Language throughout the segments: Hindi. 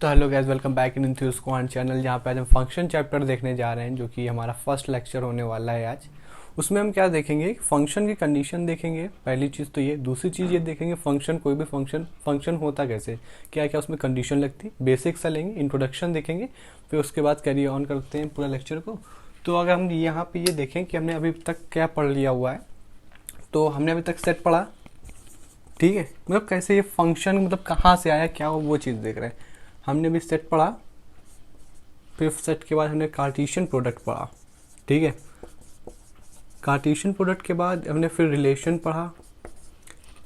तो hello guys, welcome back in Enthuse quant channel, जहाँ पे आज हम फंक्शन चैप्टर देखने जा रहे हैं, जो कि हमारा फर्स्ट लेक्चर होने वाला है आज। उसमें हम क्या देखेंगे, फंक्शन की कंडीशन देखेंगे। पहली चीज़ तो ये, दूसरी चीज़ ये देखेंगे फंक्शन, कोई भी फंक्शन होता कैसे, क्या क्या उसमें कंडीशन लगती, बेसिक सा लेंगे, इंट्रोडक्शन देखेंगे, फिर उसके बाद कैरी ऑन करते हैं पूरा लेक्चर को। तो अगर हम यहाँ पे ये देखें कि हमने अभी तक क्या पढ़ लिया हुआ है, तो हमने अभी तक सेट पढ़ा, ठीक है। मतलब कैसे ये फंक्शन, मतलब कहाँ से आया, क्या वो चीज़ देख रहे हैं। हमने भी सेट पढ़ा, फिर सेट के बाद हमने कार्टेशियन प्रोडक्ट पढ़ा, ठीक है। कार्टेशियन प्रोडक्ट के बाद हमने फिर रिलेशन पढ़ा।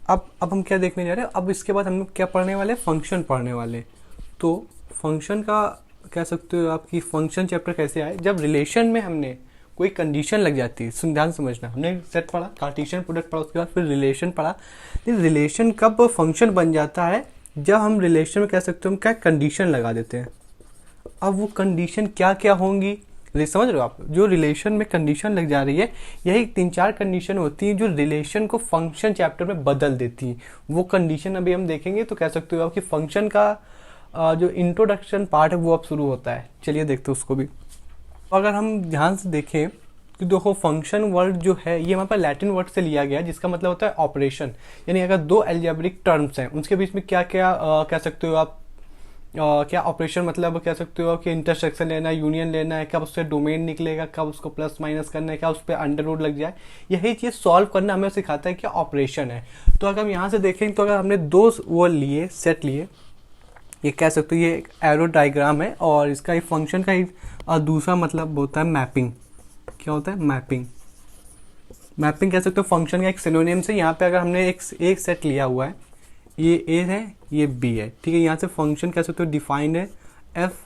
अब हम क्या देखने जा रहे हैं, अब इसके बाद हम लोग क्या पढ़ने वाले हैं, फंक्शन पढ़ने वाले। तो फंक्शन का कह सकते हो आपकी फंक्शन चैप्टर कैसे आए, जब रिलेशन में हमने कोई कंडीशन लग जाती है। ध्यान समझना, हमने सेट पढ़ा, कार्टेशियन प्रोडक्ट पढ़ा, उसके बाद फिर रिलेशन पढ़ा। रिलेशन कब फंक्शन बन जाता है, जब हम रिलेशन में कह सकते हो हम क्या कंडीशन लगा देते हैं। अब वो कंडीशन क्या क्या होंगी, समझ रहे हो आप, जो रिलेशन में कंडीशन लग जा रही है, यही 3-4 कंडीशन होती हैं जो रिलेशन को फंक्शन चैप्टर में बदल देती हैं। वो कंडीशन अभी हम देखेंगे, तो कह सकते हो आपकी फंक्शन का जो इंट्रोडक्शन पार्ट है वो अब शुरू होता है। चलिए देखते हैं उसको भी। अगर हम ध्यान से देखें कि देखो, फंक्शन वर्ड जो है ये हमारे पास लैटिन वर्ड से लिया गया है, जिसका मतलब होता है ऑपरेशन। यानी अगर दो अलजेब्रिक टर्म्स हैं, उसके बीच में क्या क्या कह सकते हो आप, क्या ऑपरेशन, मतलब कह सकते हो कि इंटरसेक्शन लेना है, यूनियन लेना है, कब उससे डोमेन निकलेगा, कब उसको प्लस माइनस करना है, क्या उस पर अंडर रूट लग जाए, यही चीज़ सॉल्व करना हमें सिखाता है कि ऑपरेशन है। तो अगर हम यहाँ से देखें, तो अगर हमने दो वो लिए, सेट लिए, ये कह सकते हो ये एक एरो डायग्राम है, और इसका एक फंक्शन का ही दूसरा मतलब होता है मैपिंग। क्या होता है, मैपिंग। मैपिंग कह सकते हो फंक्शन का एक सिनोनिम से। यहाँ पे अगर हमने एक सेट लिया हुआ है, ये ए है, ये बी है, ठीक है। यहाँ से फंक्शन कह सकते हो डिफाइंड है एफ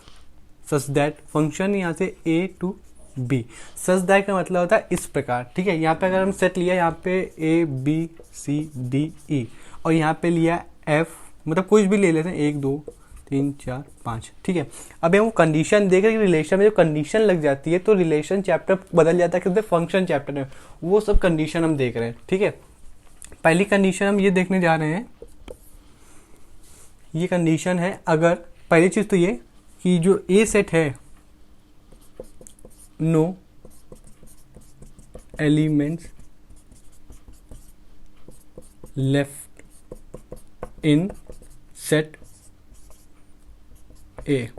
सच दैट, फंक्शन यहाँ से ए टू बी। सच दैट का मतलब होता है इस प्रकार, ठीक है। यहाँ पे अगर हम सेट लिया, यहाँ पे A B C D E, और यहाँ पे लिया एफ, मतलब कुछ भी ले लेते हैं, 1 2 3 4 5, ठीक है। अब हम कंडीशन देख रहे हैं, रिलेशन में जो कंडीशन लग जाती है, तो रिलेशन चैप्टर बदल जाता है किससे, फंक्शन चैप्टर में। वो सब कंडीशन हम देख रहे हैं, ठीक है। पहली कंडीशन हम ये देखने जा रहे हैं, ये कंडीशन है, अगर पहली चीज तो ये कि जो ए सेट है, no elements left in set A.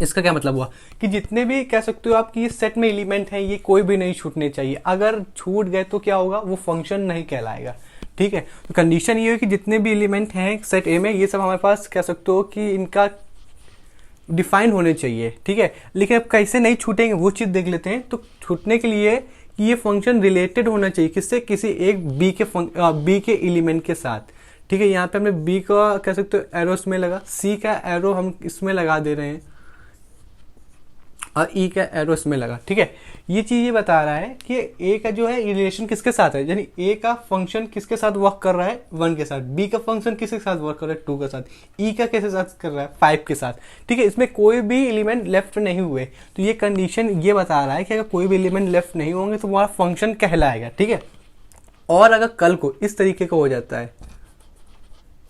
इसका क्या मतलब हुआ कि जितने भी कह सकते हो आप कि इस सेट में एलिमेंट हैं, ये कोई भी नहीं छूटने चाहिए। अगर छूट गए तो क्या होगा, वो फंक्शन नहीं कहलाएगा, ठीक है। तो कंडीशन ये है कि जितने भी एलिमेंट हैं सेट ए में, ये सब हमारे पास कह सकते हो कि इनका डिफाइन होने चाहिए, ठीक है। लेकिन अब कैसे नहीं छूटेंगे वो चीज़ देख लेते हैं। तो छूटने के लिए कि ये फंक्शन रिलेटेड होना चाहिए किससे, किसी एक बी के एलिमेंट के साथ, ठीक है। यहाँ पे हमने बी का कह सकते हो एरो इसमें लगा, सी का एरो हम इसमें लगा दे रहे हैं, और ई का एरो इसमें लगा, ठीक है। ये चीज ये बता रहा है कि ए का जो है रिलेशन किसके साथ है, यानी ए का फंक्शन किसके साथ वर्क कर रहा है, 1 के साथ। बी का फंक्शन किसके साथ वर्क कर रहा है, 2 के साथ। ई का किसके साथ कर रहा है, 5 के साथ, ठीक है। इसमें कोई भी एलिमेंट लेफ्ट नहीं हुए। तो ये कंडीशन ये बता रहा है कि अगर कोई भी एलिमेंट लेफ्ट नहीं होंगे तो वह फंक्शन कहलाएगा, ठीक है। और अगर कल को इस तरीके का हो जाता है,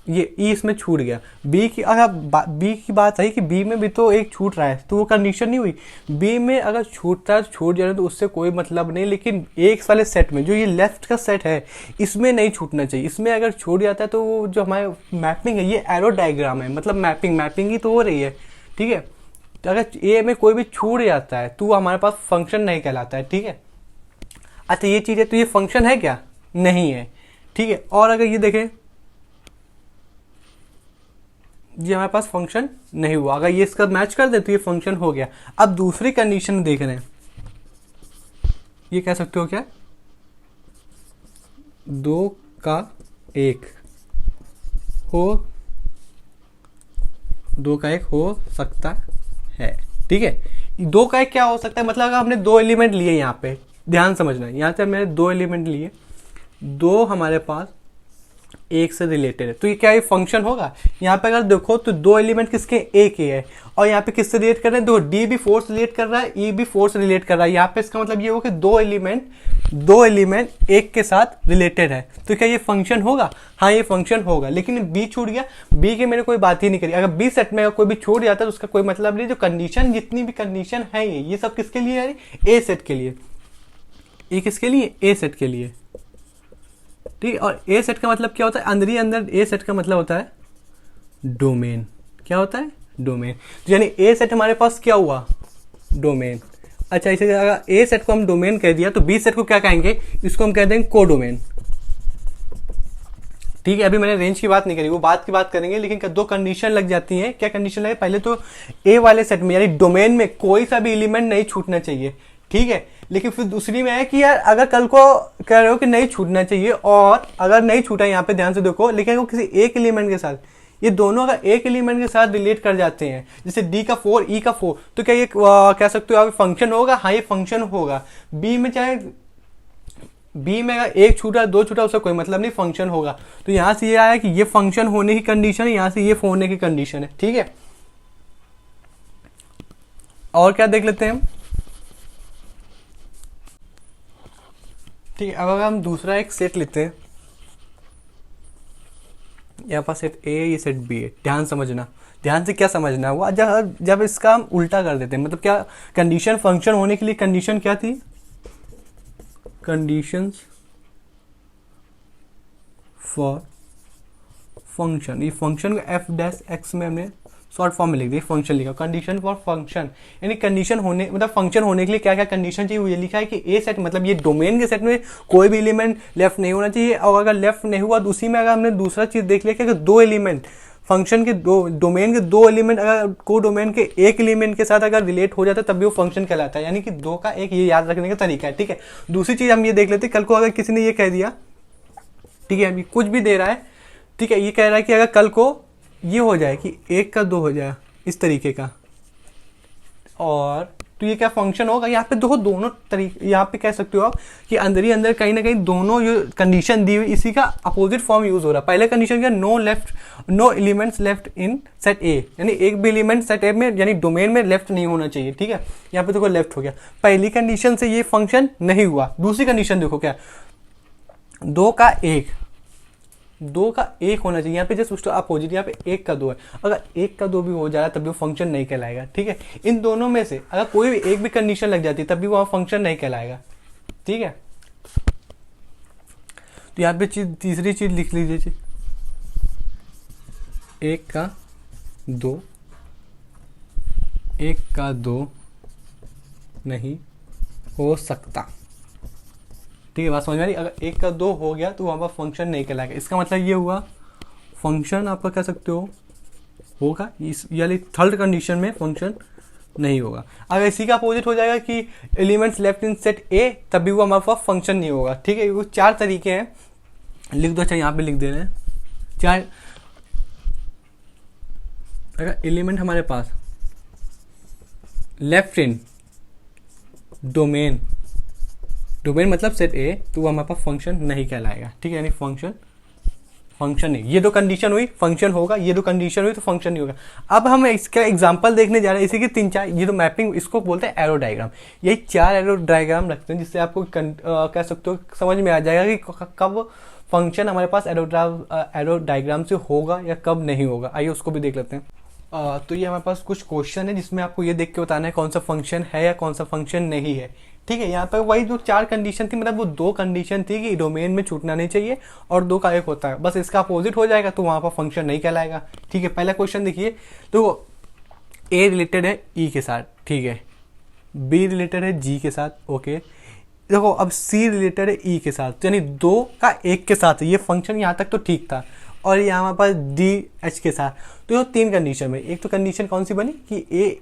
ये ई इसमें छूट गया, बी की अगर बी की बात है कि बी में भी तो एक छूट रहा है, तो वो कंडीशन नहीं हुई। बी में अगर छूटता है तो छूट जाए, तो उससे कोई मतलब नहीं। लेकिन एक वाले सेट में, जो ये लेफ्ट का सेट है, इसमें नहीं छूटना चाहिए। इसमें अगर छूट जाता है तो वो जो हमारे मैपिंग है, ये एरो डायग्राम है, मतलब मैपिंग ही तो हो रही है, ठीक है। तो अगर ए में कोई भी छूट जाता है तो वो हमारे पास फंक्शन नहीं कहलाता है, ठीक है। अच्छा ये चीज़ है, तो ये फंक्शन है क्या, नहीं है, ठीक है। और अगर ये देखें, ये हमारे पास फंक्शन नहीं हुआ, अगर ये इसका मैच कर दे तो ये फंक्शन हो गया। अब दूसरी कंडीशन देख रहे हैं, ये कह सकते हो क्या, 2 का 1 हो, 2 का 1 हो सकता है, ठीक है। 2 का 1 क्या हो सकता है, मतलब अगर हमने 2 एलिमेंट लिए, यहाँ पे ध्यान समझना, यहाँ से मैंने 2 एलिमेंट लिए, 2 हमारे पास एक से रिलेटेड है, तो ये क्या ये फंक्शन होगा। यहाँ पे अगर देखो तो दो एलिमेंट किसके, ए के है, और यहाँ पे किससे रिलेट कर रहे हैं, दो डी भी फोर्स रिलेट कर रहा है, ई भी फोर्स रिलेट कर रहा है। यहाँ पे इसका मतलब ये हो कि दो एलिमेंट एक के साथ रिलेटेड है, तो क्या ये फंक्शन होगा। हाँ ये फंक्शन होगा, लेकिन बी छूट गया, बी के मेरे कोई बात ही नहीं करी। अगर बी सेट में अगर कोई भी छूट जाता है तो उसका कोई मतलब नहीं। जो कंडीशन, जितनी भी कंडीशन है ये सब किसके लिए है, ए सेट के लिए। ये किसके लिए, ए सेट के लिए, ठीक है। और ए सेट का मतलब क्या होता है, अंदर ही अंदर ए सेट का मतलब होता है डोमेन। क्या होता है, डोमेन। तो यानी ए सेट हमारे पास क्या हुआ, डोमेन। अच्छा, इसे अगर ए सेट को हम डोमेन कह दिया तो बी सेट को क्या कहेंगे, इसको हम कह देंगे कोडोमेन। ठीक है, अभी मैंने रेंज की बात नहीं करी, वो बात की बात करेंगे। लेकिन दो कंडीशन लग जाती हैं। क्या कंडीशन लगे, पहले तो ए वाले सेट में यानी डोमेन में कोई सा भी एलिमेंट नहीं छूटना चाहिए, ठीक है। लेकिन फिर दूसरी में है कि यार अगर कल को कह रहे हो कि नहीं छूटना चाहिए, और अगर नहीं छूटा, यहाँ पे ध्यान से देखो, लेकिन वो किसी एक एलिमेंट के साथ, ये दोनों अगर एक एलिमेंट के साथ रिलेट कर जाते हैं, जैसे डी का 4 ई का 4, तो क्या ये कह सकते हो आप फंक्शन होगा। हाँ ये फंक्शन होगा। बी में चाहे बी में अगर एक छूटा दो छूटा उसका कोई मतलब नहीं, फंक्शन होगा। तो यहां से ये आया कि ये फंक्शन होने की कंडीशन है, यहां से ये होने की कंडीशन है, ठीक है। और क्या देख लेते हैं हम, ठीक है। अब अगर हम दूसरा एक सेट लेते हैं, यहाँ पास सेट ए, ये सेट बी है। ध्यान समझना, ध्यान से क्या समझना हुआ, जब इसका हम उल्टा कर देते हैं, मतलब क्या कंडीशन, फंक्शन होने के लिए कंडीशन क्या थी, कंडीशंस फॉर फंक्शन। ये फंक्शन को एफ डैश एक्स में हमने शॉर्ट फॉर्म में लिख दिया, फंक्शन लिखा, कंडीशन फॉर फंक्शन। यानी कंडीशन होने, मतलब फंक्शन होने के लिए क्या क्या कंडीशन चाहिए, वो ये लिखा है कि ए सेट, मतलब ये डोमेन के सेट में कोई भी एलिमेंट लेफ्ट नहीं होना चाहिए। और अगर लेफ्ट नहीं हुआ तो उसी में अगर हमने दूसरा चीज देख लिया कि अगर दो एलिमेंट फंक्शन के डोमेन के दो एलिमेंट अगर को डोमेन के एक एलिमेंट के साथ अगर रिलेट हो जाता है तब भी वो फंक्शन कहलाता है। यानी कि दो का एक, ये याद रखने का तरीका है, ठीक है। दूसरी चीज हम ये देख लेते हैं, कल को अगर किसी ने ये कह दिया, ठीक है, अभी कुछ भी दे रहा है, ठीक है, ये कह रहा है कि अगर कल को ये हो जाए कि एक का दो हो जाए इस तरीके का, और तो ये क्या फंक्शन होगा। यहाँ पे देखो दोनों तरीके, यहाँ पे कह सकते हो आप कि अंदर ही अंदर कहीं ना कहीं दोनों जो कंडीशन दी हुई इसी का अपोजिट फॉर्म यूज हो रहा है। पहले कंडीशन क्या, no elements left in set A, यानी एक भी एलिमेंट सेट ए में यानी डोमेन में लेफ्ट नहीं होना चाहिए, ठीक है। यहाँ पे देखो लेफ्ट हो गया, पहली कंडीशन से ये फंक्शन नहीं हुआ। दूसरी कंडीशन देखो क्या, दो का एक होना चाहिए, यहाँ पे जस्ट उसका अपोजिट, यहाँ पे एक का दो है। अगर एक का दो भी हो जा रहा है तब भी वो फंक्शन नहीं कहलाएगा, ठीक है। इन दोनों में से अगर कोई भी एक भी कंडीशन लग जाती है तब भी वो फंक्शन नहीं कहलाएगा, ठीक है। तो यहाँ पे तीसरी चीज लिख लीजिए, एक का दो नहीं हो सकता, ठीक है। बात समझ में आ रही, अगर एक का दो हो गया तो वहां पर फंक्शन नहीं कहलाएगा। इसका मतलब ये हुआ फंक्शन आपका कह सकते हो होगा, इस यानी थर्ड कंडीशन में फंक्शन नहीं होगा। अगर इसी का अपोजिट हो जाएगा कि एलिमेंट्स लेफ्ट इन सेट ए, तब भी वो हमारे पास फंक्शन नहीं होगा, ठीक है। वो चार तरीके हैं, लिख दो। अच्छा यहाँ पे लिख दे रहे हैं चार, अगर एलिमेंट हमारे पास लेफ्ट इन डोमेन मतलब सेट ए, तो वो हमारे पास फंक्शन नहीं कहलाएगा, ठीक है। यानी फंक्शन नहीं, ये दो कंडीशन हुई फंक्शन होगा, ये दो कंडीशन हुई तो फंक्शन नहीं होगा। अब हम इसका एग्जांपल देखने जा रहे हैं, इसी के तीन चार, ये तो मैपिंग, इसको बोलते हैं एरो डायग्राम। यही चार एरो डायग्राम रखते हैं जिससे आपको कह सकते हो समझ में आ जाएगा कि कब फंक्शन हमारे पास एरो डायग्राम से होगा या कब नहीं होगा। आइए उसको भी देख लेते हैं। तो ये हमारे पास कुछ क्वेश्चन है जिसमें आपको ये देख के बताना है कौन सा फंक्शन है या कौन सा फंक्शन नहीं है, ठीक है। यहाँ पर वही जो चार कंडीशन थी, मतलब वो दो कंडीशन थी कि डोमेन में छूटना नहीं चाहिए और दो का एक होता है, बस इसका अपोजिट हो जाएगा तो वहां पर फंक्शन नहीं कहलाएगा, ठीक है। पहला क्वेश्चन देखिए, तो ए रिलेटेड है ई के साथ, ठीक है, बी रिलेटेड है जी के साथ, ओके। देखो अब सी रिलेटेड है ई के साथ, यानी दो का एक के साथ, ये फंक्शन यहाँ तक तो ठीक था। और यहाँ हमारे पास डी एच के साथ, तो ये तीन कंडीशन में, एक तो कंडीशन कौन सी बनी कि ए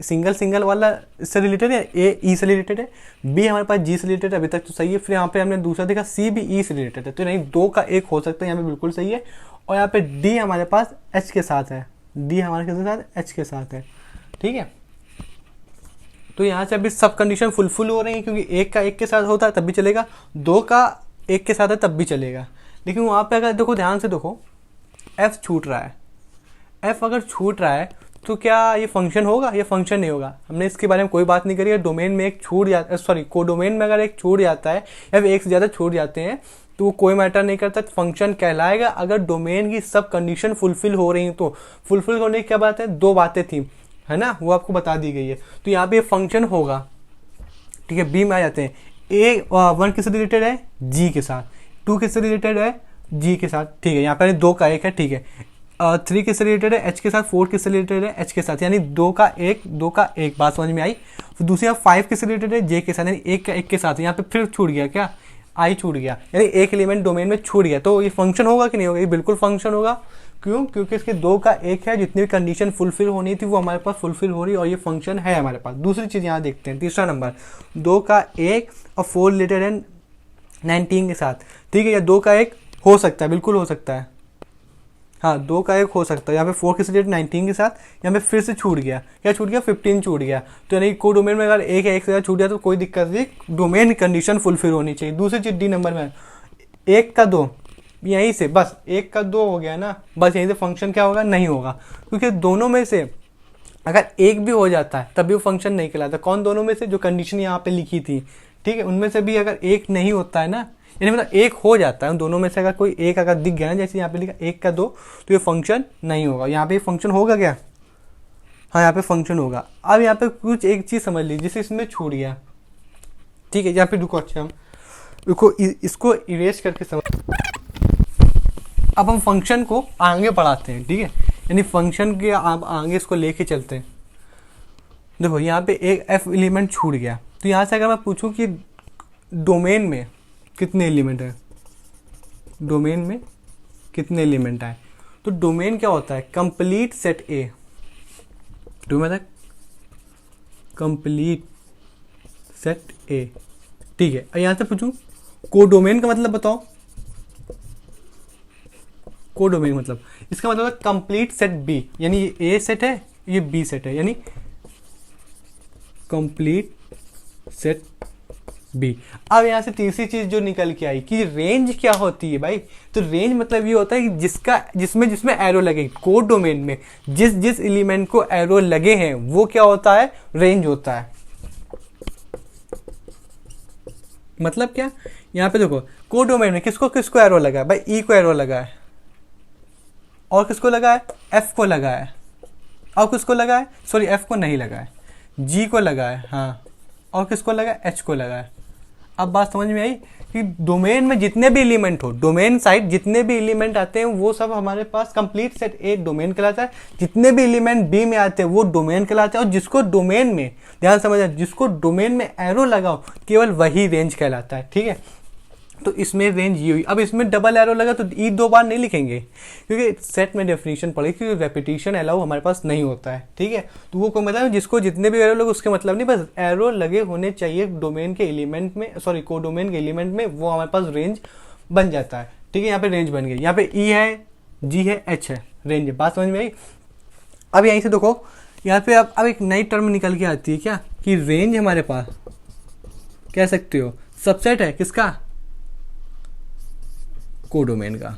सिंगल वाला इससे रिलेटेड है, ए ई से रिलेटेड है, बी हमारे पास जी से रिलेटेड है, अभी तक तो सही है। फिर यहाँ पे हमने दूसरा देखा सी भी ई से रिलेटेड है, तो नहीं दो का एक हो सकता है, यहाँ पे बिल्कुल सही है। और यहाँ पे डी हमारे पास एच के साथ है, डी हमारे के साथ एच के साथ है, ठीक है। तो यहाँ से अभी सब कंडीशन फुलफिल हो रही है, क्योंकि एक का एक के साथ होता है तब भी चलेगा, दो का एक के साथ है तब भी चलेगा। लेकिन वहाँ पे अगर देखो, ध्यान से देखो, एफ छूट रहा है। एफ अगर छूट रहा है तो क्या ये फंक्शन होगा? ये फंक्शन नहीं होगा। हमने इसके बारे में कोई बात नहीं करी है। डोमेन में एक छूट जाता, सॉरी, कोडोमेन में अगर एक छूट जाता है या फिर एक से ज़्यादा छूट जाते हैं तो वो कोई मैटर नहीं करता, फंक्शन कहलाएगा अगर डोमेन की सब कंडीशन फुलफिल हो रही हैं। तो फुलफिल होने की क्या बात है? दो बातें थी, है ना, वो आपको बता दी गई है। तो यहाँ पे फंक्शन होगा, ठीक है। बी में आ जाते हैं। ए 1 किससे रिलेटेड है? जी के साथ। 2 किससे रिलेटेड है? जी के साथ, ठीक है। यहाँ पर 2 का 1 है, ठीक है। 3 किससे रिलेटेड है? एच के साथ। 4 किससे रिलेटेड है? एच के साथ, यानी 2 का 1, 2 का 1, बात समझ में आई। फिर दूसरी 5 किससे रिलेटेड है? जे के साथ, यानी 1 का 1 के साथ। यहाँ पे फिर छूट गया, क्या? आई छूट गया, यानी एक एलिमेंट डोमेन में छूट गया। तो ये फंक्शन होगा कि नहीं होगा? ये बिल्कुल फंक्शन होगा। क्यों? क्योंकि इसके 2 का 1 है, जितनी भी कंडीशन फुलफिल होनी थी वो हमारे पास फुलफिल हो रही है और ये फंक्शन है हमारे पास। दूसरी चीज़ यहाँ देखते हैं, तीसरा नंबर, 2 का 1 और 4 रिलेटेड है 19 के साथ, ठीक है। या 2 का 1 हो सकता है, बिल्कुल हो सकता है, हाँ 2 का 1 हो सकता है। यहाँ पे 4 किससे रिलेटेड? 19 के साथ। यहाँ पे फिर से छूट गया, क्या छूट गया? 15 छूट गया। तो यानी को डोमेन में अगर 1 या 1 से ज़्यादा छूट गया तो कोई दिक्कत नहीं, डोमेन कंडीशन फुलफिल होनी चाहिए। दूसरी चीज़ डी नंबर में 1 का 2, यहीं से बस 1 का 2 हो गया ना, बस यहीं से फंक्शन क्या होगा? नहीं होगा। क्योंकि दोनों में से अगर एक भी हो जाता है तब भी वो फंक्शन नहीं कहलाता। कौन दोनों में से? जो कंडीशन यहाँ पे लिखी थी, ठीक है, उनमें से भी अगर एक नहीं होता है ना, यानी मतलब एक हो जाता है दोनों में से, अगर कोई एक अगर दिख गया ना, जैसे यहाँ पे लिखा 1 का 2, तो ये फंक्शन नहीं होगा। यहाँ पे फंक्शन होगा क्या? हाँ, यहाँ पे फंक्शन होगा। अब यहाँ पे कुछ एक चीज़ समझ लीजिए, जैसे इसमें छूट गया, ठीक है। यहाँ पे रुको, अच्छा हम रुको, इसको इरेज करके समझ। अब हम फंक्शन को आगे बढ़ाते हैं, ठीक है, यानी फंक्शन के आप आगे इसको लेके चलते हैं। देखो यहाँ पे एक एफ एलिमेंट छूट गया, तो यहाँ से अगर मैं पूछूं कि डोमेन में कितने एलिमेंट है, डोमेन में कितने एलिमेंट आए, तो डोमेन क्या होता है? कंप्लीट सेट ए। डोमेन है कंप्लीट सेट ए, ठीक है। और यहाँ से पूछूं कोडोमेन का मतलब बताओ। कोडोमेन मतलब, इसका मतलब है कंप्लीट सेट बी, यानी ये ए सेट है, ये बी सेट है, यानी कंप्लीट सेट बी। अब यहां से तीसरी चीज जो निकल के आई कि रेंज क्या होती है भाई। तो रेंज मतलब ये होता है कि जिसमें एरो लगे, कोड डोमेन में जिस एलिमेंट को एरो लगे हैं वो क्या होता है? रेंज होता है। मतलब क्या? यहाँ पे देखो, कोड डोमेन में किसको एरो लगा है भाई? ई को एरो लगा है, और किसको लगा है? एफ को लगा है। और किसको लगा है? सॉरी, एफ को नहीं लगा है, जी को लगा है, हाँ। और किसको लगा है? एच को लगा है। अब बात समझ में आई कि डोमेन में जितने भी एलिमेंट हो, डोमेन साइड जितने भी एलिमेंट आते हैं वो सब हमारे पास कंप्लीट सेट ए डोमेन कहलाता है। जितने भी एलिमेंट बी में आते हैं वो डोमेन कहलाते हैं। और जिसको डोमेन में, ध्यान समझना, जिसको डोमेन में एरो लगाओ केवल वही रेंज कहलाता है, ठीक है। तो इसमें रेंज ये हुई। अब इसमें डबल एरो लगा तो ई 2 बार नहीं लिखेंगे, क्योंकि सेट में डेफिनेशन पड़ेगी, क्योंकि रेपिटेशन अलाउ हमारे पास नहीं होता है, ठीक है। तो वो कोई मतलब जिसको जितने भी एरो लगे उसके मतलब नहीं, बस एरो लगे होने चाहिए डोमेन के एलिमेंट में, सॉरी कोडोमेन के एलिमेंट में, वो हमारे पास रेंज बन जाता है, ठीक है। यहाँ पे रेंज बन गई, यहाँ पे ई है, जी है, एच है, रेंज है। बात समझ में आई। अब यहीं से देखो, यहाँ पे अब एक नई टर्म निकल के आती है क्या, कि रेंज हमारे पास कह सकते हो सबसेट है किसका? कोडोमेन का।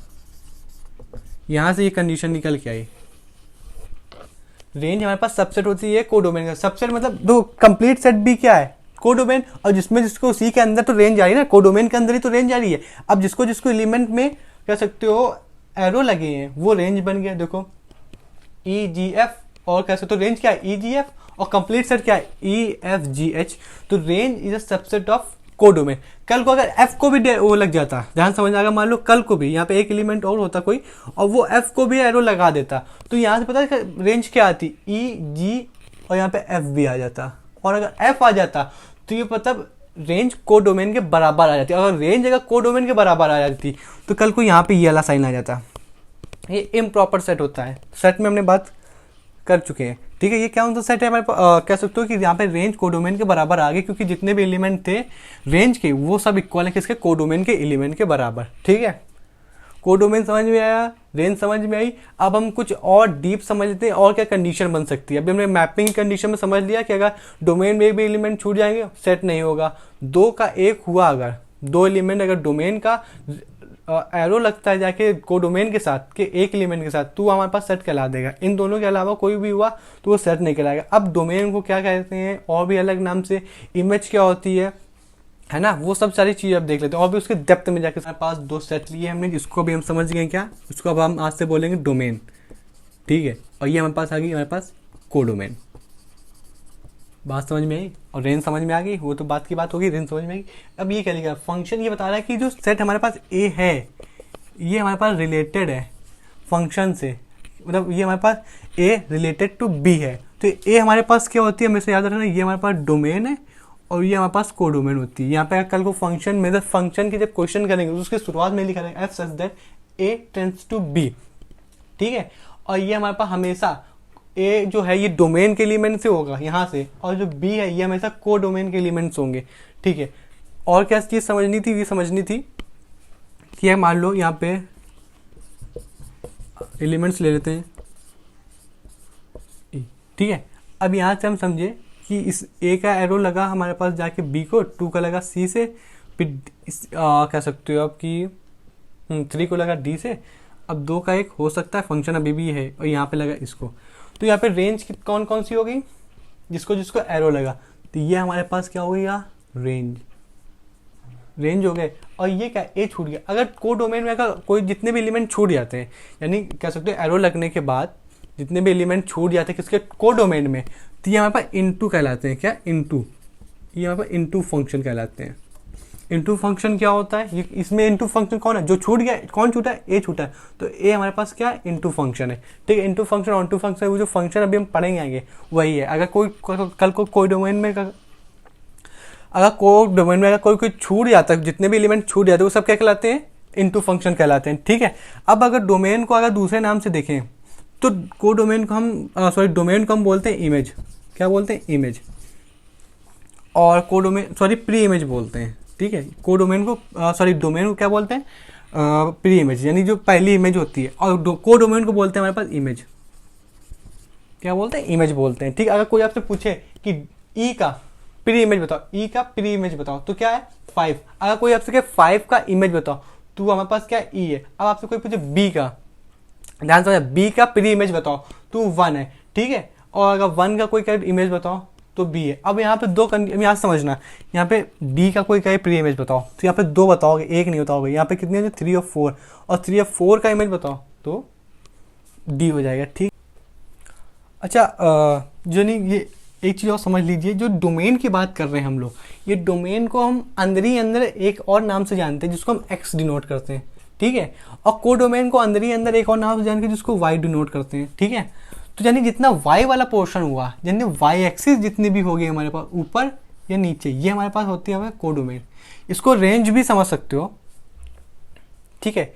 यहां से ये कंडीशन निकल के आई, रेंज हमारे पास सबसेट होती है कोडोमेन का। सबसेट मतलब दो, कंप्लीट सेट भी क्या है? कोडोमेन। और जिसको सी के अंदर तो रेंज आ रही है ना, कोडोमेन के अंदर ही तो रेंज आ रही है। अब जिसको एलिमेंट में कह सकते हो एरो लगे हैं वो रेंज बन गया। देखो ई जी एफ, और कह सकते हो रेंज क्या है? E G F. और कंप्लीट सेट क्या है? E F G H. तो range is a subset of codomain. कल को अगर एफ को भी वो लग जाता, ध्यान समझ आएगा, मान लो कल को भी यहाँ पे एक एलिमेंट और होता कोई, और वो एफ को भी एरो लगा देता, तो यहाँ से पता है रेंज क्या आती? ई जी, और यहाँ पे एफ भी आ जाता। और अगर एफ आ जाता तो ये मतलब रेंज कोडोमेन के बराबर आ जाती। अगर रेंज अगर कोडोमेन के बराबर आ जाती तो कल को यहाँ पे ये वाला साइन आ जाता। ये इम्प्रॉपर सेट होता है, सेट में हमने बात कर चुके हैं, ठीक है। ये क्या होता सेट है हमारे पास, कह सकते हो कि यहाँ पे रेंज कोडोमेन के बराबर आ गए, क्योंकि जितने भी एलिमेंट थे रेंज के वो सब इक्वल है किसके? कोडोमेन के एलिमेंट के बराबर, ठीक है। कोडोमेन समझ में आया, रेंज समझ में आई। अब हम कुछ और डीप समझ लेते हैं और क्या कंडीशन बन सकती है। अभी हमने मैपिंग कंडीशन में समझ लिया कि अगर डोमेन में भी एलिमेंट छूट जाएंगे सेट नहीं होगा। 2 का 1 हुआ, अगर 2 एलिमेंट अगर डोमेन का एरो लगता है जाके कोडोमेन के साथ के एक एलिमेंट के साथ, तो हमारे पास सेट कहला देगा। इन दोनों के अलावा कोई भी हुआ तो वो सेट नहीं कहलाएगा। अब डोमेन को क्या कहते हैं और भी अलग नाम से, इमेज क्या होती है ना, वो सब सारी चीज़ अब देख लेते हैं। और भी उसके डेप्थ में जाके हमारे पास दो सेट लिए हमने, जिसको भी हम समझ गए क्या, उसको अब हम आज से बोलेंगे डोमेन, ठीक है। और ये हमारे पास आ गई हमारे पास कोडोमेन। बात समझ में आई और रेंज समझ में आ गई, वो तो बात की बात होगी, रेंज समझ में आई। अब ये क्या लिखा, फंक्शन ये बता रहा है कि जो सेट हमारे पास ए है ये हमारे पास रिलेटेड है फंक्शन से, मतलब ये हमारे पास ए रिलेटेड टू बी है। तो ए हमारे पास क्या होती है, हमेशा याद रखना, ये हमारे पास डोमेन है और ये हमारे पास कोडोमेन होती है। यहाँ पे कल को फंक्शन में जब फंक्शन की जब क्वेश्चन करेंगे तो उसके शुरुआत में लिखा रहेगा F such that A tends to be, ठीक है। और ये हमारे पास हमेशा ए जो है ये डोमेन के एलिमेंट से होगा यहाँ से, और जो बी है ये हमेशा कोडोमेन के एलिमेंट्स होंगे, ठीक है। और क्या चीज़ समझनी थी, ये समझनी थी कि मान लो यहाँ पे एलिमेंट्स ले लेते हैं, ठीक है। अब यहाँ से हम समझे कि इस ए का एरो लगा हमारे पास जाके बी को, 2 का लगा सी से, फिर कह सकते हो आप कि 3 को लगा डी से। अब 2 का एक हो सकता है फंक्शन अभी भी है और यहाँ पे लगा इसको, तो यहाँ पे रेंज कौन कौन सी हो गई, जिसको जिसको एरो लगा, तो ये हमारे पास क्या हो गया, रेंज हो गए। और ये क्या, ए छूट गया। अगर कोडोमेन में अगर कोई जितने भी एलिमेंट छूट जाते हैं, यानी कह सकते हो एरो लगने के बाद जितने भी एलिमेंट छूट जाते हैं किसके, कोडोमेन में, तो ये हमारे पास इनटू कहलाते हैं। क्या, इनटू, ये हमारे पास इनटू फंक्शन कहलाते हैं। इनटू फंक्शन क्या होता है, ये इसमें इनटू फंक्शन कौन है, जो छूट गया, कौन छूटा है, ए छूटा है, तो ए हमारे पास क्या है, इनटू फंक्शन है, ठीक है। Into function onto function, वो जो फंक्शन अभी हम पढ़ेंगे आगे वही है। अगर कोई कल को कोई डोमेन में अगर कोई छूट जाता है, जितने भी एलिमेंट छूट जाते हैं वो सब क्या कहलाते हैं, इनटू फंक्शन कहलाते हैं, ठीक है। अब अगर डोमेन को अगर दूसरे नाम से देखें तो डोमेन को हम बोलते हैं इमेज। क्या बोलते हैं, इमेज। और प्री इमेज बोलते हैं, ठीक है। डोमेन को क्या बोलते हैं, प्री इमेज, यानी जो पहली इमेज होती है। और डोमेन को बोलते हैं हमारे पास इमेज। क्या बोलते हैं, इमेज बोलते हैं, ठीक। अगर कोई आपसे पूछे कि ई का प्री इमेज बताओ, ई का प्री इमेज बताओ, तो क्या है, 5। अगर कोई आपसे कहे 5 का इमेज बताओ, तो हमारे पास क्या है, ई है। अब आपसे कोई पूछे बी का, ध्यान से, बी का प्री इमेज बताओ, तो 1 है, ठीक है। और अगर 1 का कोई कहे इमेज बताओ तो बी है। अब यहाँ पे यहाँ समझना, यहाँ पे डी का कोई कहे प्री इमेज बताओ, तो यहाँ पे 2 बताओगे, 1 नहीं बताओगे। यहाँ पे कितनी है, 3 और 4, और 3 और 4 का इमेज बताओ तो डी हो जाएगा, ठीक। अच्छा, जो नहीं, ये एक चीज़ और समझ लीजिए, जो डोमेन की बात कर रहे हैं हम लोग, ये डोमेन को हम अंदर ही अंदर एक और नाम से जानते हैं जिसको हम एक्स डिनोट करते हैं, ठीक है। और कोडोमेन को अंदर ही अंदर एक और नाम से जानते हैं जिसको वाई डिनोट करते हैं, ठीक है। तो यानी जितना वाई वाला पोर्शन हुआ, यानी वाई एक्सिस जितनी भी होगी हमारे पास ऊपर या नीचे, ये हमारे पास होती है हमारे कोडोमेन। इसको रेंज भी समझ सकते हो, ठीक है।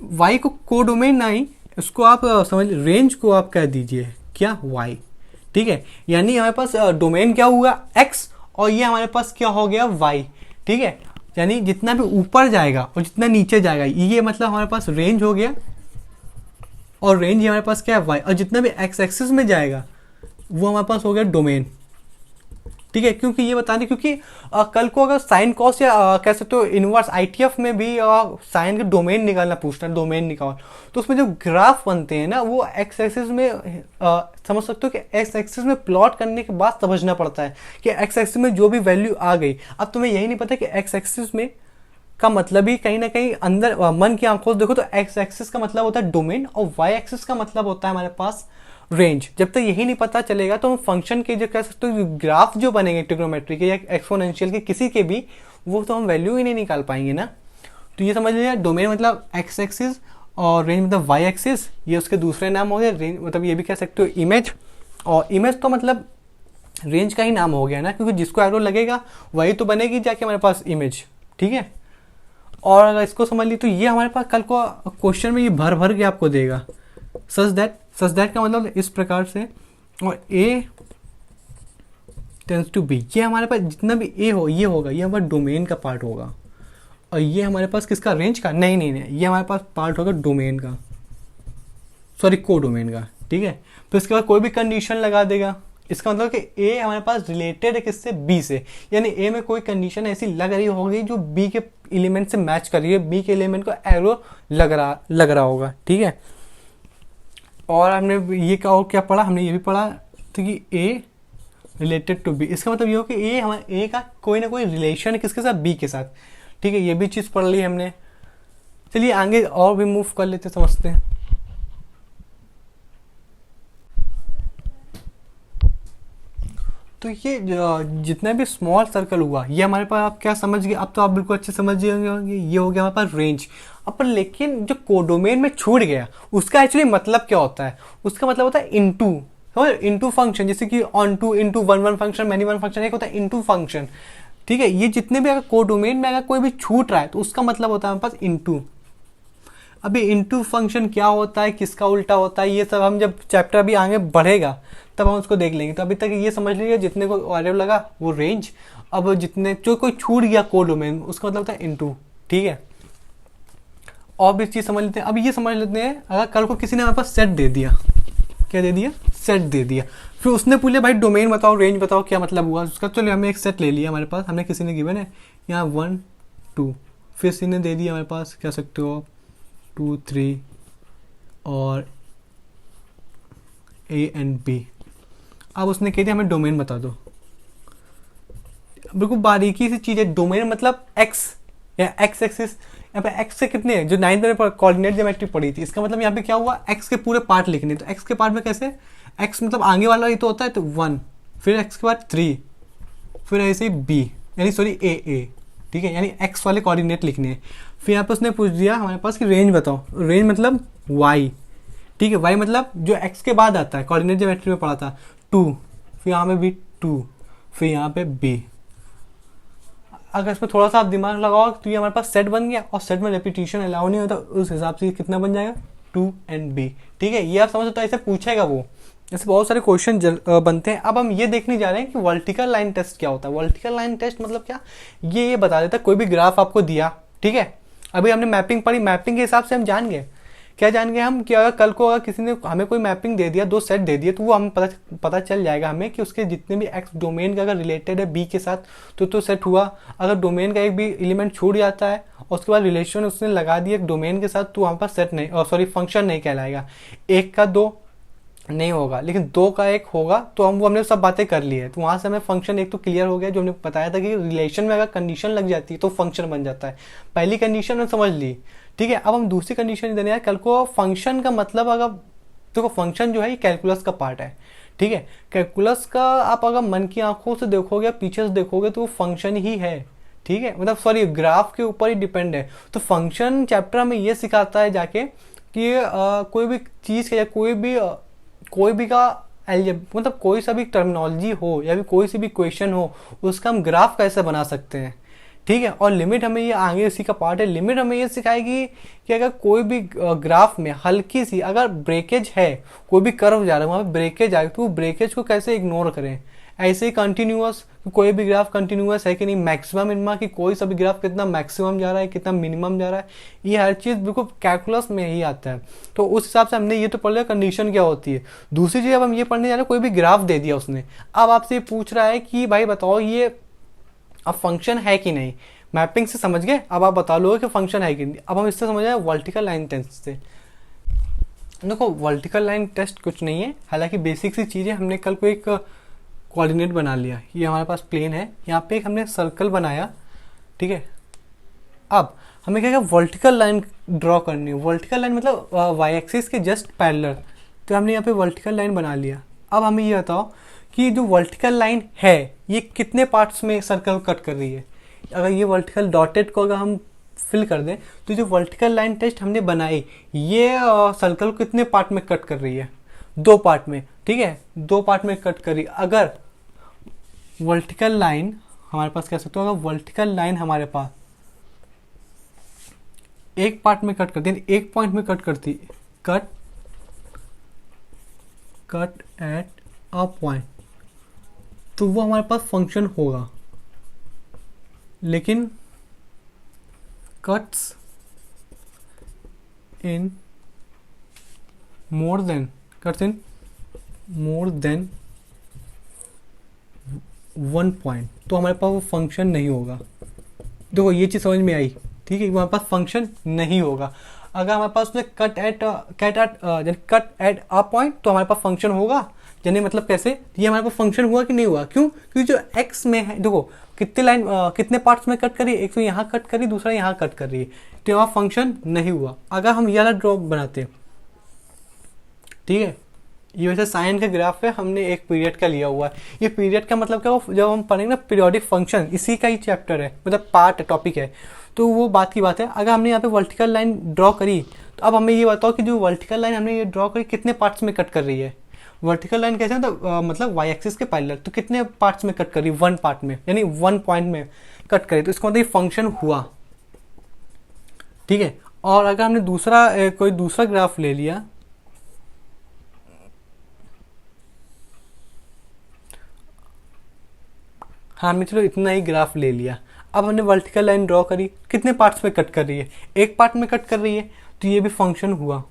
वाई को कोडोमेन नहीं, इसको आप समझ, रेंज को आप कह दीजिए क्या, वाई, ठीक है। यानी हमारे पास डोमेन क्या हुआ, एक्स, और ये हमारे पास क्या हो गया, वाई, ठीक है। यानी जितना भी ऊपर जाएगा और जितना नीचे जाएगा, ये मतलब हमारे पास रेंज हो गया, और रेंज हमारे पास क्या है, वाई। और जितना भी एक्स एक्सिस में जाएगा वो हमारे पास हो गया डोमेन, ठीक है। क्योंकि ये बताने, क्योंकि कल को अगर साइन कॉस या कह सकते हो इनवर्स आईटीएफ में भी साइन के डोमेन निकालना पूछना, डोमेन निकाल, तो उसमें जो ग्राफ बनते हैं ना, वो एक्स एक्सिस में समझ सकते हो कि एक्स एक्सिस में प्लॉट करने के बाद समझना पड़ता है कि एक्स एक्सिस में जो भी वैल्यू आ गई। अब तुम्हें यही नहीं पता कि एक्स एक्सिस में का मतलब ही कहीं ना कहीं अंदर मन की आंखों से देखो तो एक्स एक्सिस का मतलब होता है डोमेन, और वाई एक्सिस का मतलब होता है हमारे पास रेंज। जब तक यही नहीं पता चलेगा तो हम फंक्शन के जो कह सकते हो ग्राफ जो बनेंगे ट्रिग्नोमेट्री के या एक्सपोनेंशियल के किसी के भी, वो तो हम वैल्यू ही नहीं निकाल पाएंगे ना। तो ये समझ लीजिए, डोमेन मतलब एक्स एक्सिस और रेंज मतलब वाई एक्सिस, ये उसके दूसरे नाम हो गए। रेंज मतलब ये भी कह सकते हो इमेज, और इमेज तो मतलब रेंज का ही नाम हो गया ना, क्योंकि जिसको एरो लगेगा वही तो बनेगी जाके हमारे पास इमेज, ठीक है। और अगर इसको समझ ली तो ये हमारे पास कल को क्वेश्चन में ये भर भर के आपको देगा, सच दैट का मतलब इस प्रकार से, और ए टेंस टू बी, ये हमारे पास जितना भी ए हो ये होगा, ये हमारे डोमेन का पार्ट होगा। और ये हमारे पास किसका, रेंज का, नहीं, ये हमारे पास पार्ट होगा डोमेन का, सॉरी कोडोमेन का, ठीक है। तो इसके बाद कोई भी कंडीशन लगा देगा, इसका मतलब कि ए हमारे पास रिलेटेड है किससे, बी से, यानी ए में कोई कंडीशन ऐसी लग रही होगी जो बी के एलिमेंट से मैच कर रही है, बी के एलिमेंट को एरो लग रहा होगा, ठीक है। और हमने ये क्या पढ़ा, हमने ये भी पढ़ा तो कि ए रिलेटेड टू बी, इसका मतलब ये हो कि ए हमारे ए का कोई ना कोई रिलेशन है किसके साथ, बी के साथ, ठीक है। ये भी चीज़ पढ़ ली हमने। चलिए आगे और भी मूव कर लेते, समझते हैं। तो ये जितना भी स्मॉल सर्कल हुआ ये हमारे पास, आप क्या समझ गए, अब तो आप बिल्कुल अच्छे समझ गए होंगे, ये हो गया हमारे पास रेंज। अब पर लेकिन जो कोडोमेन में छूट गया उसका एक्चुअली मतलब क्या होता है, उसका मतलब होता है इनटू, इनटू फंक्शन, जैसे कि onto, into one function, many one function, एक होता है इनटू फंक्शन, ठीक है। ये जितने भी अगर कोडोमेन में अगर कोई भी छूट रहा है तो उसका मतलब होता है हमारे पास इनटू। अभी इनटू फंक्शन क्या होता है, किसका उल्टा होता है, ये सब हम जब चैप्टर अभी आगे बढ़ेगा तब हम उसको देख लेंगे। तो अभी तक ये समझ लीजिए जितने को वेरिएबल लगा वो रेंज, अब जितने जो कोई छूट गया कोडोमेन उसका मतलब होता है इनटू, ठीक है। और भी चीज़ समझ लेते हैं। अब ये समझ लेते हैं, अगर कल को किसी ने हमारे पास सेट दे दिया, क्या दे दिया, सेट दे दिया, फिर उसने पूछा भाई डोमेन बताओ, रेंज बताओ, क्या मतलब हुआ उसका। चलो हमने एक सेट ले लिया हमारे पास, हमने किसी ने गिवन है यहाँ 1 2, फिर किसी ने दे दिया हमारे पास, कह सकते हो 2 3 और A एंड B। अब उसने कह दिया हमें डोमेन बता दो। बिल्कुल बारीकी सी चीज़ है, डोमेन मतलब x या x एक्सिस, यहाँ पे x से कितने हैं, जो 9th में कोऑर्डिनेट ज्योमेट्री पढ़ी थी, इसका मतलब यहाँ पे क्या हुआ, x के पूरे पार्ट लिखने। तो x के पार्ट में कैसे, x मतलब आगे वाला ही तो होता है, तो 1, फिर x के बाद 3, फिर ऐसे ही b, यानी सॉरी a, ठीक है, यानी x वाले कोऑर्डिनेट लिखने हैं। फिर यहाँ पे उसने पूछ दिया हमारे पास कि रेंज बताओ, रेंज मतलब y, ठीक है, y मतलब जो x के बाद आता है, कोऑर्डिनेट ज्योमेट्री में पढ़ा था 2, फिर यहाँ पे भी 2, फिर यहाँ पे b। अगर इसमें थोड़ा सा आप दिमाग लगाओ तो ये हमारे पास सेट बन गया, और सेट में रेपिटेशन अलाउ नहीं होता, उस हिसाब से कितना बन जाएगा 2 एंड b, ठीक है। ये आप समझ सकते हो, ऐसे पूछेगा वो, ऐसे बहुत सारे क्वेश्चन बनते हैं। अब हम ये देखने जा रहे हैं कि वर्टिकल लाइन टेस्ट क्या होता है। वर्टिकल लाइन टेस्ट मतलब क्या, ये बता देता है, कोई भी ग्राफ आपको दिया, ठीक है। अभी हमने मैपिंग पढ़ी, मैपिंग के हिसाब से हम जान गए, क्या जान गए हम कि अगर कल को अगर किसी ने हमें कोई मैपिंग दे दिया, 2 सेट दे दिए, तो वो हमें पता चल जाएगा हमें कि उसके जितने भी एक्स डोमेन का अगर रिलेटेड है बी के साथ तो सेट हुआ। अगर डोमेन का एक भी एलिमेंट छूट जाता है और उसके बाद रिलेशन उसने लगा दिया डोमेन के साथ, तो वहाँ पर सेट नहीं, सॉरी फंक्शन नहीं कहलाएगा। 1 का 2 नहीं होगा, लेकिन 2 का 1 होगा, तो हमने सब बातें कर ली है। तो वहाँ से हमें फंक्शन एक तो क्लियर हो गया, जो हमने बताया था कि रिलेशन में अगर कंडीशन लग जाती है तो फंक्शन बन जाता है। पहली कंडीशन हम समझ ली, ठीक है। अब हम दूसरी कंडीशन देने हैं कल को, फंक्शन का मतलब अगर देखो, फंक्शन जो है ये कैलकुलस का पार्ट है, ठीक है। कैलकुलस का आप अगर मन की आंखों से देखोगे, पीछे से देखोगे, तो वो फंक्शन ही है, ठीक है, मतलब सॉरी ग्राफ के ऊपर ही डिपेंड है। तो फंक्शन चैप्टर हमें ये सिखाता है जाके कि कोई भी चीज़ या कोई भी का मतलब कोई सा भी टर्मिनोलॉजी हो या भी कोई सी भी क्वेश्चन हो, उसका हम ग्राफ कैसे बना सकते हैं, ठीक है। और लिमिट हमें ये आगे इसी का पार्ट है, लिमिट हमें ये सिखाएगी कि अगर कोई भी ग्राफ में हल्की सी अगर ब्रेकेज है, कोई भी कर्व जा रहा है वहाँ पे ब्रेकेज आए, तो ब्रेकेज को कैसे इग्नोर करें। ऐसे ही कंटिन्यूअस, कोई भी ग्राफ कंटिन्यूअस है कि नहीं, मैक्सिमम मिनिमम कि कोई सा भी ग्राफ कितना मैक्सिमम जा रहा है, कितना मिनिमम जा रहा है, ये हर चीज़ बिल्कुल कैलकुलस में ही आता है। तो उस हिसाब से हमने ये तो पढ़ लिया कंडीशन क्या होती है। दूसरी चीज़ अब हम ये पढ़ने जा रहे हैं, कोई भी ग्राफ दे दिया उसने, अब आपसे पूछ रहा है कि भाई बताओ ये अब फंक्शन है कि नहीं। मैपिंग से समझ गए, अब आप बता लो कि फंक्शन है कि नहीं। अब हम इससे समझ आए वर्टिकल लाइन टेस्ट से। देखो वर्टिकल लाइन टेस्ट कुछ नहीं है, हालांकि बेसिक सी चीज़ें, हमने कल को एक कोऑर्डिनेट बना लिया, ये हमारे पास प्लेन है, यहाँ पे एक हमने सर्कल बनाया, ठीक है। अब हमें क्या वर्टिकल लाइन ड्रॉ करनी है। वर्टिकल लाइन मतलब वाई एक्सिस के जस्ट पैरेलल, तो हमने यहाँ पे वर्टिकल लाइन बना लिया। अब हमें ये बताओ कि जो वर्टिकल लाइन है ये कितने पार्ट्स में सर्कल कट कर रही है। अगर ये वर्टिकल डॉटेड को अगर हम फिल कर दें, तो जो वर्टिकल लाइन टेस्ट हमने बनाई, ये सर्कल को कितने पार्ट में कट कर रही है, 2 पार्ट में, ठीक है, 2 पार्ट में कट करी। अगर वर्टिकल लाइन हमारे पास कह सकते हो, अगर वर्टिकल लाइन हमारे पास एक पार्ट में कट करती है, एक पॉइंट में कट करती, कट एट अ पॉइंट, तो वो हमारे पास फंक्शन होगा। लेकिन cuts in more than 1 point, तो हमारे पास वो फंक्शन नहीं होगा। देखो ये चीज़ समझ में आई, ठीक है, हमारे पास फंक्शन नहीं होगा। अगर हमारे पास उसने कट एट अ पॉइंट तो हमारे पास फंक्शन होगा, यानी मतलब कैसे, ये हमारे पास फंक्शन हुआ कि नहीं हुआ, क्यों, क्योंकि जो एक्स में है, देखो कितने लाइन कितने पार्ट्स में कट करी, एक तो यहाँ कट करी, दूसरा यहाँ कट कर रही है, तो यहाँ फंक्शन नहीं हुआ। अगर हम ये वाला ड्रॉप बनाते हैं, ठीक है, ये वैसे साइन का ग्राफ है, हमने एक पीरियड का लिया हुआ है। ये पीरियड का मतलब क्या हो, जब हम पढ़ेंगे ना पीरियोडिक फंक्शन, इसी का ही चैप्टर है, मतलब पार्ट टॉपिक है, तो वो बात की बात है। अगर हमने यहाँ पे वर्टिकल लाइन ड्रॉ करी, तो अब हमें ये बताओ कि जो वर्टिकल लाइन हमने ये ड्रॉ करी कितने पार्ट्स में कट कर रही है। वर्टिकल लाइन कैसे मतलब वाई एक्सिस के पैरेलल, तो कितने पार्ट्स में कट करी, वन पार्ट में, यानी वन पॉइंट में कट करी, तो इसका मतलब ये फंक्शन हुआ, ठीक है। और अगर हमने दूसरा कोई दूसरा ग्राफ ले लिया, हाँ हमने चलो इतना ही ग्राफ ले लिया, अब हमने वर्टिकल लाइन ड्रॉ करी, कितने पार्ट्स में कट कर रही है, एक पार्ट में कट कर रही है, तो ये भी फंक्शन हुआ,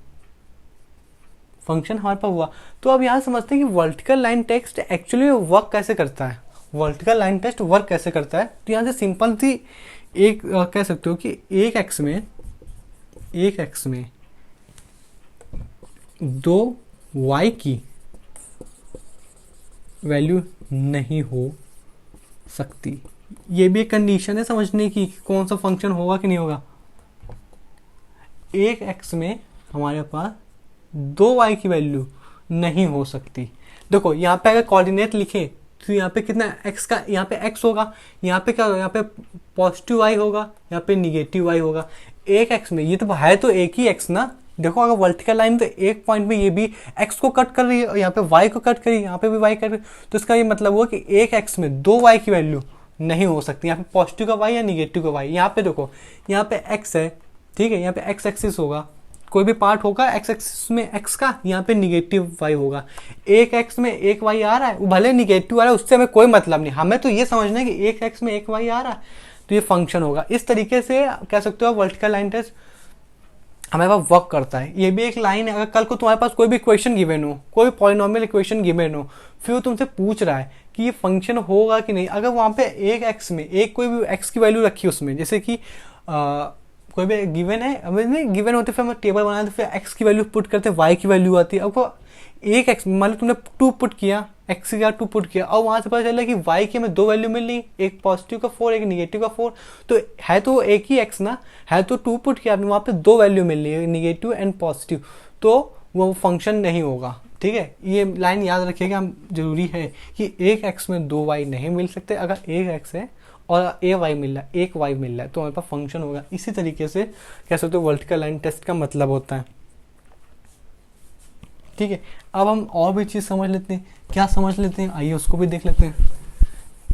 फंक्शन हमारे पास हुआ। तो अब यहाँ समझते हैं कि vertical line text actually work कैसे करता है, वर्टिकल लाइन टेक्स्ट वर्क कैसे करता है। तो यहाँ से सिंपल सी एक कह सकते हो कि एक एक्स में दो वाई की वैल्यू नहीं हो सकती। ये भी एक कंडीशन है समझने की, कौन सा फंक्शन होगा कि नहीं होगा। एक एक्स में हमारे पास दो वाई की वैल्यू नहीं हो सकती। देखो यहाँ पे अगर कोऑर्डिनेट लिखे तो यहाँ पे कितना एक्स का, यहाँ पे एक्स होगा, यहाँ पे क्या होगा, यहाँ पे पॉजिटिव वाई होगा, यहाँ पे निगेटिव वाई होगा। एक एक्स में ये तो है तो एक ही एक्स ना, देखो अगर वर्टिकल लाइन तो एक पॉइंट में ये भी एक्स को कट कर रही है और यहाँ पे वाई को कट कर रही है, यहाँ पे भी वाई कट रही है, तो इसका ये मतलब हुआ कि एक एक्स में दो वाई की वैल्यू नहीं हो सकती। यहाँ पे पॉजिटिव का वाई या निगेटिव का वाई, यहाँ पे देखो यहाँ पे एक्स है, ठीक है, यहाँ पे एक्स एक्सिस होगा, कोई भी पार्ट होगा एक्स एक्सिस में एक्स का, यहाँ पे निगेटिव वाई होगा। एक एक्स में एक वाई आ रहा है, वो भले निगेटिव आ रहा है, उससे हमें कोई मतलब नहीं, हमें तो ये समझना है कि एक एक्स में एक वाई आ रहा है, तो ये फंक्शन होगा। इस तरीके से कह सकते हो वर्टिकल लाइन टेस्ट हमारे पास वर्क करता है। ये भी एक लाइन है, अगर कल को तुम्हारे पास कोई भी इक्वेशन गिवन हो, कोई पॉलिनोमियल इक्वेशन गिवन हो, फिर वो तुमसे पूछ रहा है कि ये फंक्शन होगा कि नहीं, अगर वहाँ पे एक एक्स में एक कोई भी एक्स की वैल्यू रखी उसमें, जैसे कि कोई भी गिवन है, अब नहीं गिवन होते फिर हम टेबल बनाते तो फिर एक्स की वैल्यू पुट करते, वाई की वैल्यू आती है। अब वो एक एक्स मान लो तुमने टू पुट किया, एक्स का टू पुट किया, और वहाँ से पता चला कि वाई की हमें दो वैल्यू मिल रही, एक पॉजिटिव का 4 एक निगेटिव का 4, तो है तो एक ही एक्स ना, है तो टू पुट किया आपने, वहाँ पे दो वैल्यू मिल रही है, निगेटिव एंड पॉजिटिव, तो वो फंक्शन नहीं होगा, ठीक है। ये लाइन याद रखिएगा, जरूरी है कि एक एक्स में दो वाई नहीं मिल सकते। अगर एक एक्स है और ए वाई मिल रहा है, एक वाई मिल रहा है, तो हमारे पास फंक्शन होगा। इसी तरीके से कह सकते हो वर्टिकल लाइन टेस्ट का मतलब होता है, ठीक है। अब हम और भी चीज़ समझ लेते हैं, क्या समझ लेते हैं, आइए उसको भी देख लेते हैं।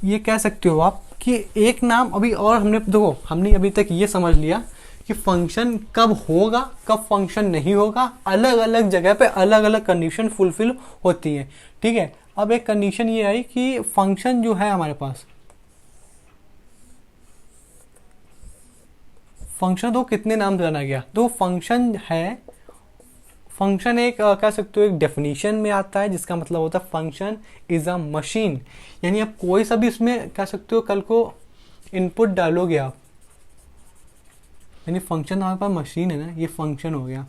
ये कह सकते हो आप कि एक नाम अभी और हमने देखो, हमने अभी तक ये समझ लिया कि फंक्शन कब होगा कब फंक्शन नहीं होगा, अलग अलग जगह पे अलग अलग कंडीशन फुलफिल होती है, ठीक है। अब एक कंडीशन ये आई कि फंक्शन जो है हमारे पास, फंक्शन तो कितने नाम जाना गया, तो फंक्शन है, फंक्शन एक कह सकते हो एक डेफिनेशन में आता है, जिसका मतलब होता है फंक्शन इज अ मशीन, यानी आप कोई सा भी इसमें कह सकते हो कल को इनपुट डालोगे आप, यानी फंक्शन हमारे पास मशीन है ना, ये फंक्शन हो गया,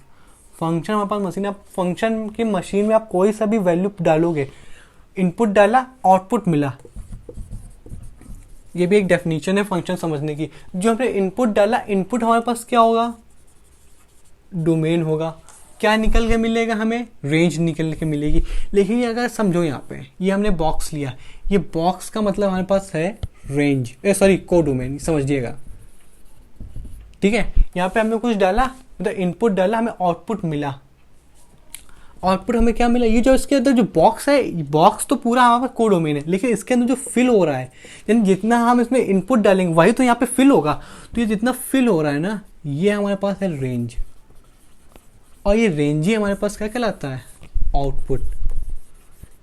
फंक्शन हमारे पास मशीन है। आप फंक्शन की मशीन में आप कोई सा भी वैल्यू डालोगे, इनपुट डाला आउटपुट मिला, ये भी एक डेफिनेशन है फंक्शन समझने की। जो हमने इनपुट डाला, इनपुट हमारे पास क्या होगा, डोमेन होगा, क्या निकल के मिलेगा हमें, रेंज निकल के मिलेगी। लेकिन अगर समझो यहाँ पे ये हमने बॉक्स लिया, ये बॉक्स का मतलब हमारे पास है रेंज, सॉरी कोडोमेन, समझिएगा, ठीक है। यहाँ पे हमने कुछ डाला, मतलब इनपुट डाला, हमें आउटपुट मिला, आउटपुट हमें क्या मिला, ये जो इसके अंदर जो बॉक्स है, बॉक्स तो पूरा हमारा कोडोमेन है, लेकिन इसके अंदर जो फिल हो रहा है, यानी जितना हम इसमें इनपुट डालेंगे वही तो यहाँ पे फिल होगा, तो ये जितना फिल हो रहा है ना, ये हमारे पास है रेंज, और ये रेंज ही हमारे पास क्या कहलाता है, आउटपुट।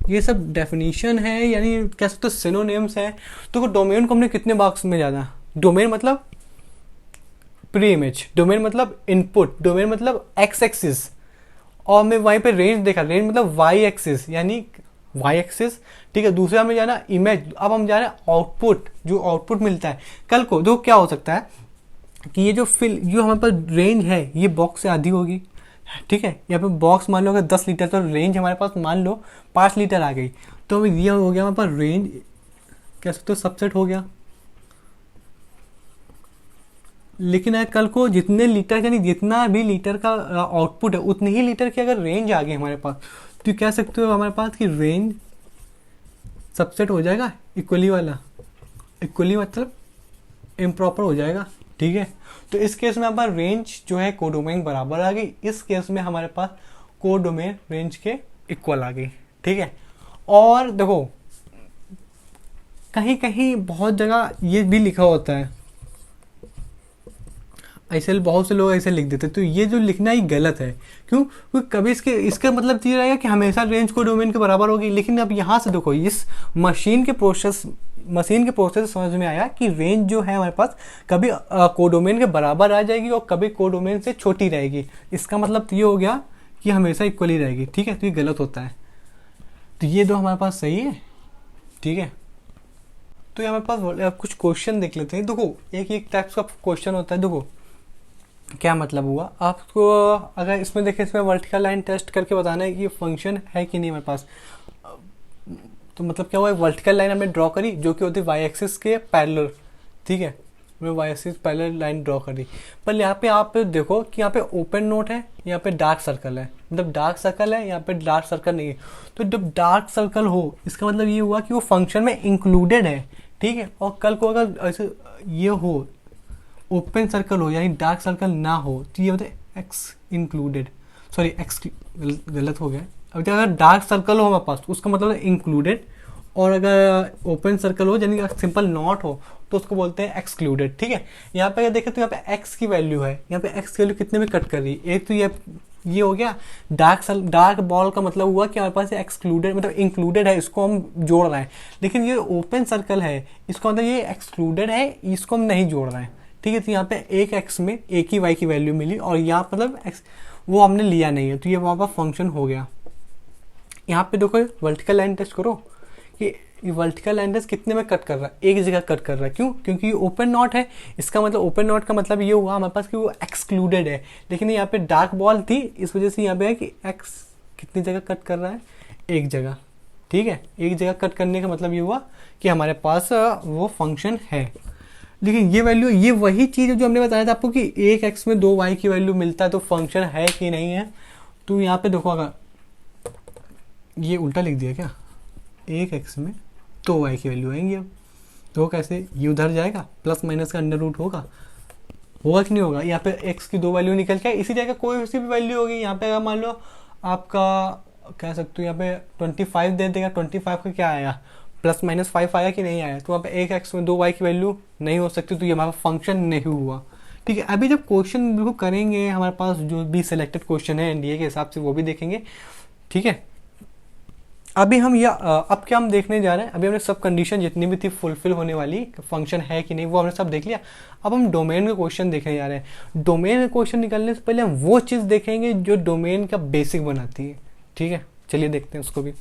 ये सब डेफिनेशन है, यानी कह सकते हो सिनोनिम्स है। तो डोमेन को हमने कितने बॉक्स में जाना, डोमेन मतलब प्री इमेज, डोमेन मतलब इनपुट, डोमेन मतलब एक्स एक्सिस, और मैं वहीं पे रेंज देखा, रेंज मतलब वाई एक्सिस, यानी वाई एक्सिस, ठीक है। दूसरा हमें जाना इमेज, अब हम जा रहे हैं आउटपुट, जो आउटपुट मिलता है कल को। देखो क्या हो सकता है कि ये जो हमारे पास रेंज है ये बॉक्स से आधी होगी, ठीक है। यहाँ पे बॉक्स मान लो अगर 10 लीटर, तो रेंज हमारे पास मान लो 5 लीटर आ गई, तो ये हो गया हमारे पास रेंज, कह सकते हो सबसेट हो गया। लेकिन अगर कल को जितने लीटर, यानी जितना भी लीटर का आउटपुट है उतने ही लीटर की अगर रेंज आ गई हमारे पास, तो कह सकते हो हमारे पास कि रेंज सबसेट हो जाएगा इक्वली वाला, इक्वली मतलब इम्प्रॉपर हो जाएगा, ठीक है। तो इस केस में हमारा रेंज जो है कोडोमेन बराबर आ गई, इस केस में हमारे पास कोडोमेन रेंज के इक्वल आ गई, ठीक है। और देखो कहीं कहीं बहुत जगह ये भी लिखा होता है, ऐसे बहुत से लोग ऐसे लिख देते हैं, तो ये जो लिखना ही गलत है। क्यों? क्योंकि कभी इसका मतलब ये रहेगा कि हमेशा रेंज कोडोमेन के बराबर होगी, लेकिन अब यहाँ से देखो इस मशीन के प्रोसेस समझ में आया कि रेंज जो है हमारे पास कभी कोडोमेन के बराबर आ जाएगी और कभी कोडोमेन से छोटी रहेगी। इसका मतलब ये हो गया कि हमेशा इक्वल ही रहेगी, ठीक है। तो ये गलत होता है, तो ये दो हमारे पास सही है, ठीक है। तो ये हमारे पास कुछ क्वेश्चन देख लेते हैं। देखो एक टाइप्स का क्वेश्चन होता है, देखो क्या मतलब हुआ आपको, अगर इसमें देखें, इसमें वर्टिकल लाइन टेस्ट करके बताना है कि ये फंक्शन है कि नहीं हमारे पास। तो मतलब क्या हुआ, वर्टिकल लाइन हमने ड्रॉ करी जो कि होती है वाई एक्सिस के पैरेलल, ठीक है। हमने Y axis parallel line draw करी, पर यहाँ पे आप देखो कि यहाँ पे ओपन नोट है, यहाँ पे डार्क सर्कल है, मतलब डार्क सर्कल है, यहाँ पे डार्क सर्कल नहीं है। तो जब डार्क सर्कल हो इसका मतलब ये हुआ कि वो फंक्शन में इंक्लूडेड है, ठीक है। और कल को अगर ऐसे ये हो ओपन सर्कल हो यानी डार्क सर्कल ना हो, तो ये होता है एक्स इंक्लूडेड, सॉरी एक्स गलत हो गया। अब अगर डार्क सर्कल हो हमारे पास तो उसका मतलब है इंक्लूडेड, और अगर ओपन सर्कल हो यानी सिंपल नॉट हो तो उसको बोलते हैं एक्सक्लूडेड, ठीक है। यहाँ पे अगर देखें तो यहाँ पे एक्स की वैल्यू है, यहाँ पे एक्स की वैल्यू कितने में कट कर रही है, एक तो ये हो गया डार्क बॉल का मतलब हुआ कि हमारे पास एक्सक्लूडेड मतलब इंक्लूडेड है, इसको हम जोड़ रहे हैं। लेकिन ये ओपन सर्कल है, इसका मतलब ये एक्सक्लूडेड है, इसको हम नहीं जोड़ रहे हैं, ठीक है। तो यहाँ पे एक एक्स में एक ही वाई की वैल्यू मिली, और यहाँ मतलब एक्स वो हमने लिया नहीं है, तो ये वहाँ पर फंक्शन हो गया। यहाँ पे देखो वर्टिकल लाइन टेस्ट करो कि ये वर्टिकल लाइन टेस्ट कितने में कट कर रहा है, एक जगह कट कर रहा है। क्यों? क्योंकि ये ओपन नॉट है, इसका मतलब ओपन नॉट का मतलब ये हुआ हमारे पास कि वो एक्सक्लूडेड है। लेकिन यहाँ पे डार्क बॉल थी, इस वजह से यहाँ पे है कि एक्स कितनी जगह कट कर रहा है, एक जगह, ठीक है। एक जगह कट करने का मतलब ये हुआ कि हमारे पास वो फंक्शन है। लेकिन ये वैल्यू, ये वही चीज़ है जो हमने बताया था आपको कि एक एक्स में दो वाई की वैल्यू मिलता है तो फंक्शन है कि नहीं है। तो यहाँ पे देखो, अगर ये उल्टा लिख दिया क्या, एक एक्स में दो वाई की वैल्यू आएंगी, अब तो कैसे, ये उधर जाएगा, प्लस माइनस का अंडर रूट होगा कि नहीं होगा। यहाँ पे एक्स की दो वैल्यू निकल के इसी जगह कोई सी भी वैल्यू होगी। यहाँ पे अगर मान लो आपका कह सकते हो यहाँ पे 25 दे देगा, 25 का क्या आया, प्लस माइनस 5 आया कि नहीं आया। तो वहाँ पे एक एक्स में दो वाई की वैल्यू नहीं हो सकती, तो ये हमारा फंक्शन नहीं हुआ, ठीक है। अभी जब क्वेश्चन बिल्कुल करेंगे हमारे पास जो भी सिलेक्टेड क्वेश्चन है एनडीए के हिसाब से वो भी देखेंगे, ठीक है। अभी हम अब क्या हम देखने जा रहे हैं, अभी हमने सब कंडीशन जितनी भी थी फुलफिल होने वाली, फंक्शन है कि नहीं वो हमने सब देख लिया। अब हम डोमेन के क्वेश्चन देखने जा रहे हैं। डोमेन के क्वेश्चन निकलने से पहले हम वो चीज़ देखेंगे जो डोमेन का बेसिक बनाती है, ठीक है। चलिए देखते हैं उसको भी।